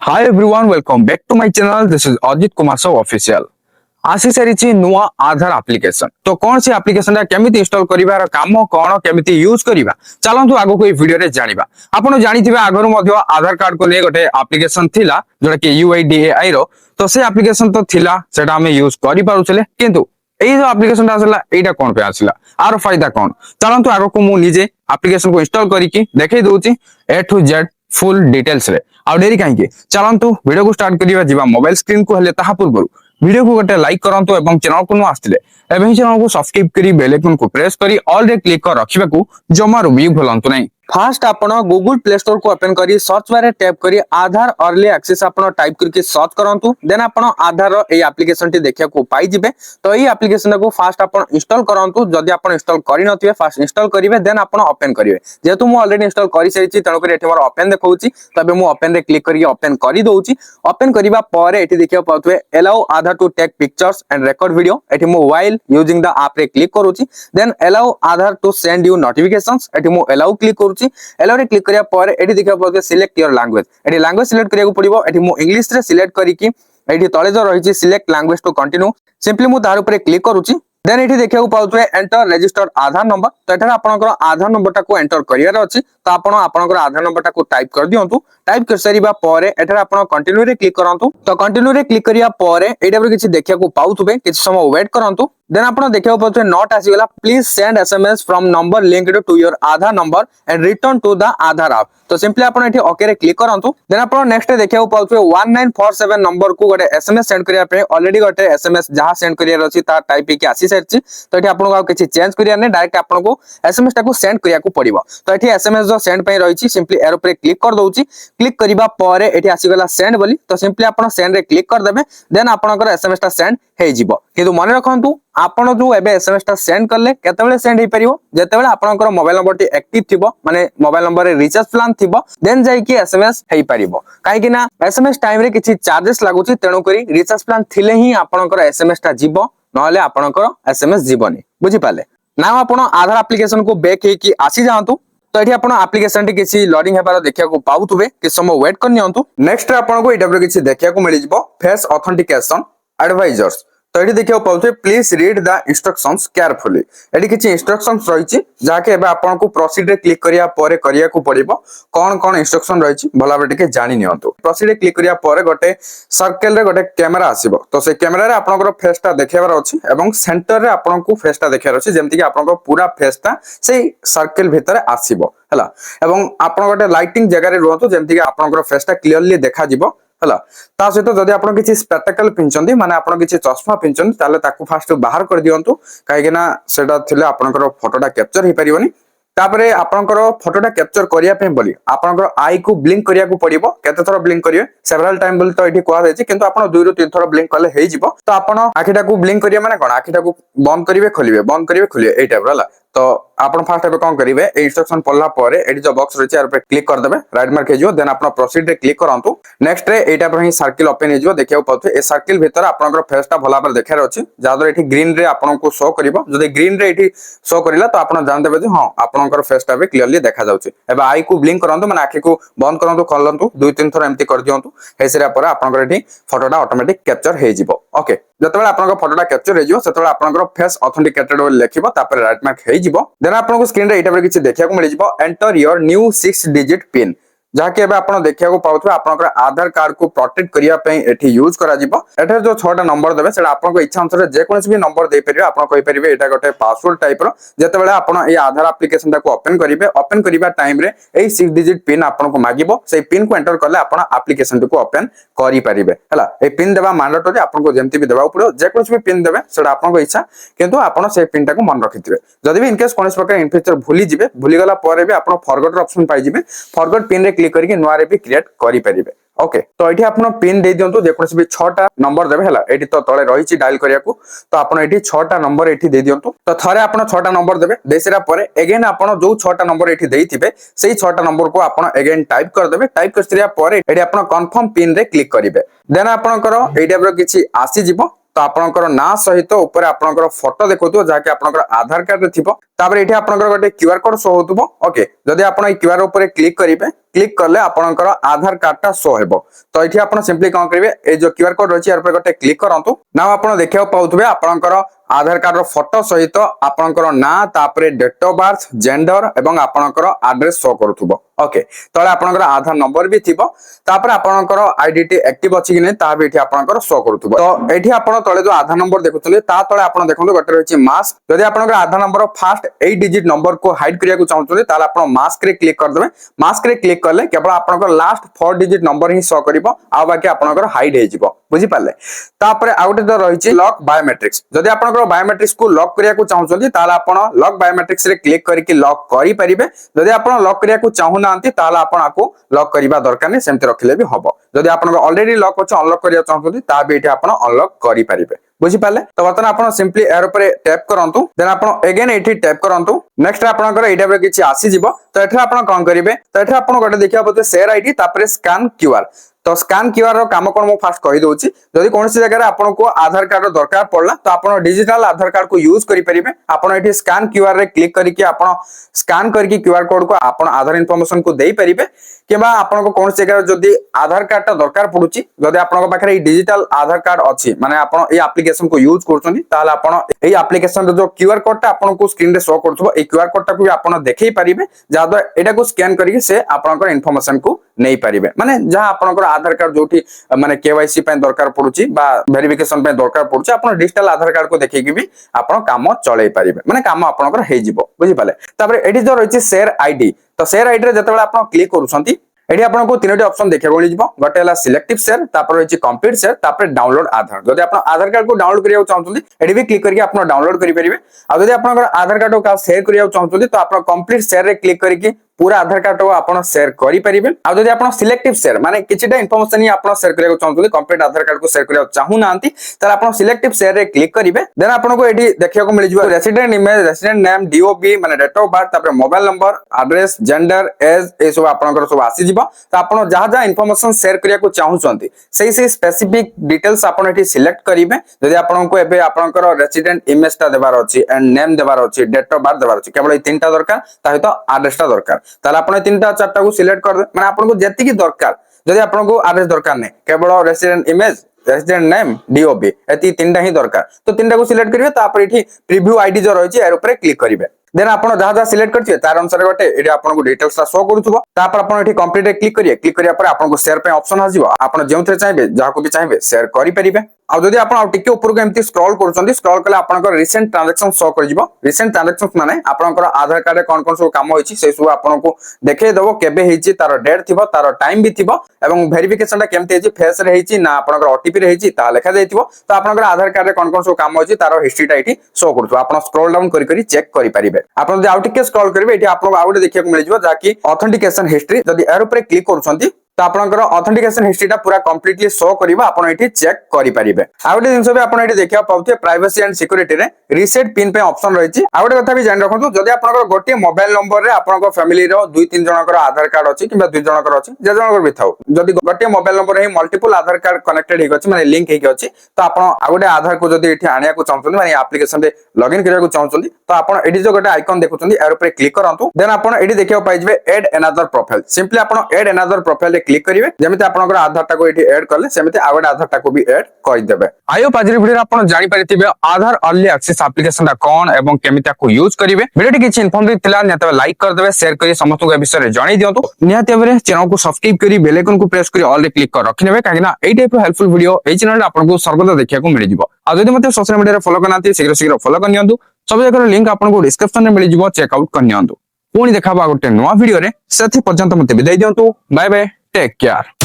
Hi everyone, welcome back to my channel. This is Ajit Kumar Saw official. आसी सारी नुआ आधार application तो कौन सी एप्लिकेशन केमिति इंस्टॉल करिवार काम कौन केमिति यूज करिवा चलंतु आगो को वीडियो रे जानिबा आपण जानिथिबे आगरो मध्य आधार कार्ड को ले गोटे एप्लिकेशन थिला जोटा कि यूआईडीएआई रो तो से एप्लिकेशन तो थिला सेटा हमें यूज करि पारुछले किंतु एई जो एप्लिकेशन आसला एटा कोन पे आसला आरो फायदा कोन चलंतु आगो को मु निजे एप्लिकेशन को इंस्टॉल करिकि देखै दोउची ए टू जेड फुल डिटेल्स रे आ डेरी काहे चलंतु वीडियो को स्टार्ट करिवा जिबा मोबाइल स्क्रीन को हेले ताहा पूर्व वीडियो को गोटे लाइक करंतु एवं चैनल को न आस्तिले एवं चैनल को सब्सक्राइब करी बेल आइकन को प्रेस करी ऑल रे क्लिक कर रखिबा को जमारो भी भूलंतु नहीं। फास्ट आपण गूगल प्ले स्टोर को ओपन करी सर्च बार टैप करी आधार अर्ली एक्सेस आपण टाइप करके सर्च करंतु देन आपण आधार ए एप्लिकेशन टी देखिया को पाई जिवे तो ए एप्लिकेशन को फास्ट आपण इंस्टॉल करंतु जदी आपण इंस्टॉल करि नथिबे फास्ट इंस्टॉल करिवे देन आपण ओपन करिवे जेतु मु ऑलरेडी इंस्टॉल करि सरिछि तनो करी एठी मोर ओपन देखौछि तबे मु ओपन रे क्लिक करी ओपन करि दोउछि ओपन करिवा परे एठी देखिया पाउतबे allow Aadhaar to take pictures and record video एठी मु व्हाइल यूजिंग द ऐप रे क्लिक करूछि then allow Aadhaar to send you notifications एठी मु अलाउ क्लिक करूछि एलो रे क्लिक करिया पर एठी देखिया पड़ते सिलेक्ट योर लैंग्वेज एठी लैंग्वेज सिलेक्ट करिया को पड़िबो एठी मु इंग्लिश रे सिलेक्ट करी कि एठी तळे जो रहिछि select language to continue simply मु तार ऊपर क्लिक करूछि देन एठी देखिया को पाउतबे एंटर रजिस्टर्ड आधार नंबर तो एठार आपनकर आधार नंबर टा को एंटर करियार अछि तो आपण आपनकर आधार नंबर टा को टाइप कर दियंतु टाइप कर सरीबा परे एठार आपण कंटिन्यू रे क्लिक करंतु तो कंटिन्यू रे क्लिक करिया परे एटा पर किछि देखिया को पाउतबे किछि समय वेट करंतु देन आपण देखिया पाउतबे नोट आसीगला please send SMS from number linked to your Aadhaar number and return to the Aadhaar app तो सिंपली आपण एठी ओके रे क्लिक करंतु देन आपण नेक्स्ट देखिया पाउतबे 1947 नंबर को गोटे एसएमएस सेंड करिया पे ऑलरेडी गोटे एसएमएस जहां सेंड करिया रछि ता टाइप के आसी सरछि तो एठी आपण को किछि चेंज करिया ने डायरेक्ट आपण को एसएमएस टा को सेंड करिया को पड़िबो तो एठी एसएमएस जो सेंड पे रहिछि सिंपली एरो पे क्लिक कर दोउछि क्लिक करिबा परे एठी आसीगला सेंड बोली तो सिंपली आपण सेंड रे क्लिक कर देबे देन आपणकर एसएमएस टा सेंड हे जिवो किंतु मन रखंतु आपण जो एबे एसएमएस टा सेंड करले केतेबेले सेंड हे परिबो जेतेबेले आपणकर मोबाइल नंबर टी एक्टिव थिबो माने मोबाइल नंबर रे रिचार्ज प्लान थिबो देन जाई कि एसएमएस हे परिबो काहे कि ना एसएमएस टाइम रे किछि चार्जेस लागुछि तेणु करी रिचार्ज प्लान थिले ही आपणकर एसएमएस टा जिवो नहले आपणकर एसएमएस जिवोनी बुझि पाले ना आपण आधार एप्लिकेशन को बैक हे कि आसी जांतु तो एठी आपण एप्लिकेशन टी किछि लोडिंग हेबार देखिया को पाउतबे कि समय वेट कर नियंतु नेक्स्ट रे आपण को एटा पर किछि देखिया को मिलि जिवो फेस ऑथेंटिकेशन एडवाइजर्स तो एठी देखियो पाउथे please read the instructions carefully एठी किछि इंस्ट्रक्शंस रहिछि जाके एबे आपण को प्रोसीड रे क्लिक करिया परे करिया को पड़िबो कोन कोन इंस्ट्रक्शन रहिछि भला बटे के जानि नियंतु प्रोसीड रे क्लिक करिया परे गोटे सर्कल रे गोटे कैमरा आसीबो तो से कैमरा रे आपनकर फेस टा देखियाबार अछि एवं सेंटर रे आपण को फेस टा देखियार अछि जेमति कि आपनकर पूरा फेस टा सेही सर्कल भितर आसीबो हला एवं आपण गोटे लाइटिंग जगह रे रहतो जेमति कि आपनकर फेस टा क्लियरली देखा जिवो हला ता सहित जदि आपण किछि स्पेक्टेकल पिनचंदी माने आपण किछि चश्मा पिनचंदी ताले ताकू फास्ट बाहर कर दियंतु काहे कि ना सेटा थिले आपनकर फोटोटा कैप्चर हे परिबोनी तापरे आपनकर फोटोटा कैप्चर करिया पे बोली आपनकर आई को ब्लिंक करिया को पड़िबो केते थरो ब्लिंक करिवे सेवरल टाइम बोली तो एठी कोआ जायछि किंतु आपण 2 रु 3 थरो ब्लिंक करले हेइ जिवो तो आपण आखिटा को ब्लिंक करिया माने कोन आखिटा को बंद करिवे खोलिवे एई टाइप हला तो आपण फास्ट एबे कोन करिवे ए इंस्ट्रक्शन पढला परे एडी जो बॉक्स रहिछि यार पे क्लिक कर देबे राइट मार्क हे जिवो देन आपण प्रोसीड रे क्लिक करंतु नेक्स्ट रे एटा पर ही सर्कल ओपन हे जिवो देखियो पथु ए सर्कल भीतर आपनकर फेस टा भला पर देखार अछि जादर एठी ग्रीन रे आपण को शो करिवो जदि ग्रीन रे एठी शो करिला तो आपण जान देबे जे हां आपनकर फेस टा बे क्लियरली देखा जाउछि एबे आई को ब्लिंक करंतु माने आखि को बंद करंतु खोलंतु 2-3 थर एम्ति कर दियंतु हेसिरा पर आपनकर एठी फोटोटा ऑटोमेटिक कैप्चर हे जिवो ओके जतबेला आपनकर फोटोटा कैप्चर हे जिवो सेतबेला आपनकर फेस ऑथेंटिकेटेड बोल लेखिबो तापर राइट मार्क हे जिवो देन आपनको स्क्रीन रे एटा पर किछि देखिया को मिलि जिवो enter your new 6 digit pin जाके एबे आपण देखिया को पाउथबे आपनकर आधार कार्ड को प्रोटेक्ट करिया पे एठी यूज करा जिवो एठर जो 6टा नंबर देबे सेटा आपनको इच्छा अनुसार जे कोनसी भी नंबर दे परिबे आपण कहि परिबे एटा गोटे पासवर्ड टाइप रो जेतेबेले आपण ए आधार एप्लिकेशन टा को ओपन करिवे ओपन करिबा टाइम रे ए 6 डिजिट पिन आपनको मागिबो से पिन को एंटर करले आपण एप्लिकेशन को ओपन करि परिबे हला ए पिन देबा मैंडेटरी आपनको जेमति भी देबा पड़ो जे कोनसी भी पिन देबे सेटा आपनको इच्छा किंतु आपण से पिन टा को मन रखिथिबे जदि भी इन केस कोनसी प्रकार इन फ्यूचर भूली जिवे भूली गला परे भी आपण फॉरगॉट ऑप्शन पाइ जिवे फॉरगॉट पिन रे क्लिक करके नुआ रे भी क्रिएट करि परिबे ओके तो एठी आपण पिन दे दियंतु जे कोनसी भी 6टा नंबर देबे हला एठी तो तळे रहिछि डायल करिया को तो आपण एठी 6टा नंबर एठी दे दियंतु तो थरे आपण 6टा नंबर देबे देसिरा परे अगेन आपण जो 6टा नंबर एठी देइथिबे सेही 6टा नंबर को आपण अगेन टाइप कर देबे टाइप करसिया परे एठी आपण कंफर्म पिन रे क्लिक करिवे देन आपणकर एटा पर किछि आसी जिवो तो आपनकर ना सहित ऊपर आपनकर फोटो देखौतो जाके आपनकर आधार कार्ड रे थिबो तापर एठी आपनकर गोटे क्यूआर कोड शो होतबो ओके जदि आपण ए क्यूआर ऊपर क्लिक करिवे क्लिक करले आपनकर आधार कार्ड टा शो हेबो तो एठी आपण सिंपली कोन करिवे ए जो क्यूआर कोड रहछि यार पर गोटे क्लिक करंतु ना आपण देखियो पाउतबे आपनकर आधार कार्ड रो फोटो सहित आपनकर ना तापर डेट ऑफ बर्थ जेंडर एवं आपनकर एड्रेस शो करथुबो ओके तळे आपनकर आधार नंबर भी थिबो तापर आपनकर आईडीटी एक्टिव अछि कि नै ता भी एठी आपनकर शो करथुबो तो एठी आपण तळे जो आधार नंबर देखुतले ता तळे आपण देखंतु गोटे रहछि मास्क जदि आपनकर आधार नंबर फास्ट 8 डिजिट नंबर को हाइड करिया को चाहउतले ताले आपण मास्क रे क्लिक कर देबे मास्क रे क्लिक करले केवल आपनकर लास्ट 4 डिजिट नंबर ही शो करिवो आ बाकी आपनकर हाइड हे जिवो बुझी पाले तापर आउटे तो रहिछि लॉक बायोमेट्रिक्स जदि आपनकर बायोमेट्रिक्स को लॉक करिया को चाहउछन्ती ताले आपण लॉक बायोमेट्रिक्स रे क्लिक करके लॉक करि परिबे जदि आपण लॉक करिया को चाहु नांती ताले आपण आको लॉक करिबा दरकार नै सेमते रखिले भी हबो जदि आपनकर ऑलरेडी लॉक अछि अनलॉक करिया चाहउछन्ती ता भी एठी आपण अनलॉक करि परिबे बुझी पाले तो बर्तन आपण सिंपली एरो पर टैप करंतु देन आपण अगेन एठी टैप करंतु नेक्स्ट आपनकर एटा पर किछि आसी जिवो तो एठी आपण कोन करिवे तो एठी आपण गोटे देखिया बोते शेयर आईडी तापर स्कैन क्यूआर तो स्कैन क्यूआर रो काम कोन मो फास्ट कहि दोछि जदि कोनसी जगह रे आपन को आधार कार्ड रो दरकार पड़ला तो आपण डिजिटल आधार कार्ड को यूज करि परिबे आपण एठी स्कैन क्यूआर रे क्लिक करिके आपण स्कैन करके क्यूआर कोड को आपण आधार इन्फॉर्मेशन को देई परिबे केबा आपण को कोनसी जगह जदि आधार कार्ड ता दरकार पडुछि जदि आपण को पाखरे डिजिटल आधार कार्ड अछि माने आपण ए एप्लीकेशन को यूज करछन्ती ताले आपण ए एप्लीकेशन रो जो क्यूआर कोड ता आपण को स्क्रीन रे शो करथबो ए क्यूआर कोड ता को भी आपण देखै परिबे जादो एटा को स्कैन करिके से आपनकर इन्फॉर्मेशन को नै परिबे माने जहा आपनकर आधार कार्ड जोठी माने केवाईसी पे दरकार पडुछि बा वेरिफिकेशन पे दरकार पडुछि आपण डिजिटल आधार कार्ड को देखै कि भी आपण काम चलै परिबे माने काम आपनकर हे जिवो बुझि पाले तापर एडी जो रहिछि शेयर आईडी तो शेयर आईडी रे जतबेला आपण क्लिक करूछन्ती एडी आपन को तीनोटी ऑप्शन देखै गोली जिवो गोटे हला सिलेक्टिव शेयर तापर रहिछि कंप्लीट शेयर तापर डाउनलोड आधार जदि आपण आधार कार्ड को डाउनलोड करिया चाहउछन्ती एडी भी क्लिक करके आपण डाउनलोड करि परिबे आ जदि आपण आधार कार्ड को शेयर करिया चाहउछन्ती तो आपण कंप्लीट शेयर रे क्लिक करके पूरा आधार कार्ड को आपण शेयर करि परिबे आ जदि आपण सिलेक्टिव शेयर माने किछिटा इन्फॉर्मेशन ही आपण शेयर करिया चाहउछन्ती कंप्लीट आधार कार्ड को शेयर करिया चाहू नांती त आपण सिलेक्टिव शेयर रे क्लिक करिवे देन आपण को एडी देखिया को मिल जिवो resident image resident name DOB माने डेट ऑफ बर्थ तापर mobile number address gender age ए सब आपनकर सब आसी जिवो त आपण जहा जहा इन्फॉर्मेशन शेयर करिया को चाहउछन्ती सही स्पेसिफिक डिटेल्स आपण एठी सिलेक्ट करिवे जदि आपण को एबे आपनकर रेसिडेंट इमेज ता देबार अछि एंड नेम देबार अछि डेट ऑफ बर्थ देबार अछि केवल ए तीनटा दरकार ताहि तो एड्रेस ता दरकार ताले आपण तीनटा चारटा को सिलेक्ट कर माने आपण को जेति की दरकार जदि आपण को एड्रेस दरकार नै केवल resident image resident name DOB एति तीनटा ही दरकार तो तीनटा को सिलेक्ट करिवे तापर एठी प्रीव्यू आईडी जो रहछि एर ऊपर क्लिक करिवे देन आपण जहा जहा सिलेक्ट करथिए तार अनुसार गोटे एडी आपण को डिटेल्स ता शो करूथबो तापर आपण एठी कंप्लीट रे क्लिक करिए क्लिक करिया पर आपण को शेयर पे ऑप्शन आजिवो आपण जेउथरे चाहबे जहा को भी चाहबे शेयर करि परिबे आ जदि आपण आ टिके ऊपर को एमती स्क्रॉल करछन्ती स्क्रॉल कले आपनकर रिसेंट ट्रांजैक्शन शो कर जिवो रिसेंट ट्रांजैक्शंस माने आपनकर आधार कार्ड रे कोन कोन सब काम होइछि से सब आपण को देखे देबो केबे हेछि तार डेट थिबो तार टाइम भी थिबो एवं वेरिफिकेशन टा केमते हेछि फेस रे हेछि ना आपनकर ओटीपी रे हेछि ता लेखा जाइथिबो तो आपनकर आधार कार्ड रे कोन कोन सब काम होइछि तार हिस्ट्री टा एठी शो करथबो आपण स्क्रॉल डाउन करि करि चेक करि परिबे आपण जे आ टिके स्क्रॉल करिवे एठी आपण आ गुटे देखिया को मिल जिवो जाकी ऑथेंटिकेशन हिस्ट्री जदि एर ऊपर क्लिक करछन्ती तो आपनकर ऑथेंटिकेशन हिस्ट्री टा पूरा कंप्लीटली शो करबा आपण एठी चेक करि परिबे आ गुटे जिंस भी आपण एठी देखिया पाउथे प्राइवेसी एंड सिक्योरिटी रे रीसेट पिन पे ऑप्शन रहिछि आ गुटे कथा भी जानि रखंतु जदि आपनकर गोटे मोबाइल नंबर रे आपनकर फैमिली रो 2-3 जनकर आधार कार्ड अछि किबा 2 जनकर अछि जे जनकर भी थाउ जदि गोटे मोबाइल नंबर रे मल्टीपल आधार कार्ड कनेक्टेड हे अछि माने लिंक हे अछि तो आपण आ गुटे आधार को जदि एठी आनिया को चाहछन माने एप्लीकेशन रे लॉगिन करिया को चाहछन तो आपण एठी जो गोटे आइकन देखुछन एर ऊपर क्लिक करंतु देन आपण एठी देखिया पाइजबे ऐड अनदर प्रोफाइल सिंपली आपण ऐड अनदर प्रोफाइल रे क्लिक करिवे जेमिति आपनकर आधार टा को एठी ऐड करले सेमिति आगोड आधार टा को भी ऐड कर देबे आयो पाजरी वीडियो आपण जानि परिथिबे आधार अर्ली एक्सेस एप्लीकेशन टा कोन एवं केमिति को यूज करिवे वीडियो किछि इन्फॉर्मेटिव थिला नियत लाइक कर देबे शेयर करी समस्त को विषय रे जणाई दियंतु नियत एवरे चैनल को सब्सक्राइब करी बेल आइकन को प्रेस करी ऑल रे क्लिक कर रखिनेबे कागिना एई टाइप हेल्पफुल वीडियो एई चैनल रे आपन को सर्वदा देखिया को मिलि जिवो आ जदि मते सोशल मीडिया रे फॉलो करनांती शीघ्र शीघ्र फॉलो करनियंतु सब जगह लिंक आपन को डिस्क्रिप्शन रे मिलि जिवो चेक आउट करनियंतु पुणी देखाबा गोटे नवा वीडियो रे सेथि पर्यंत मते विदाई दियंतु बाय बाय टेक केयर।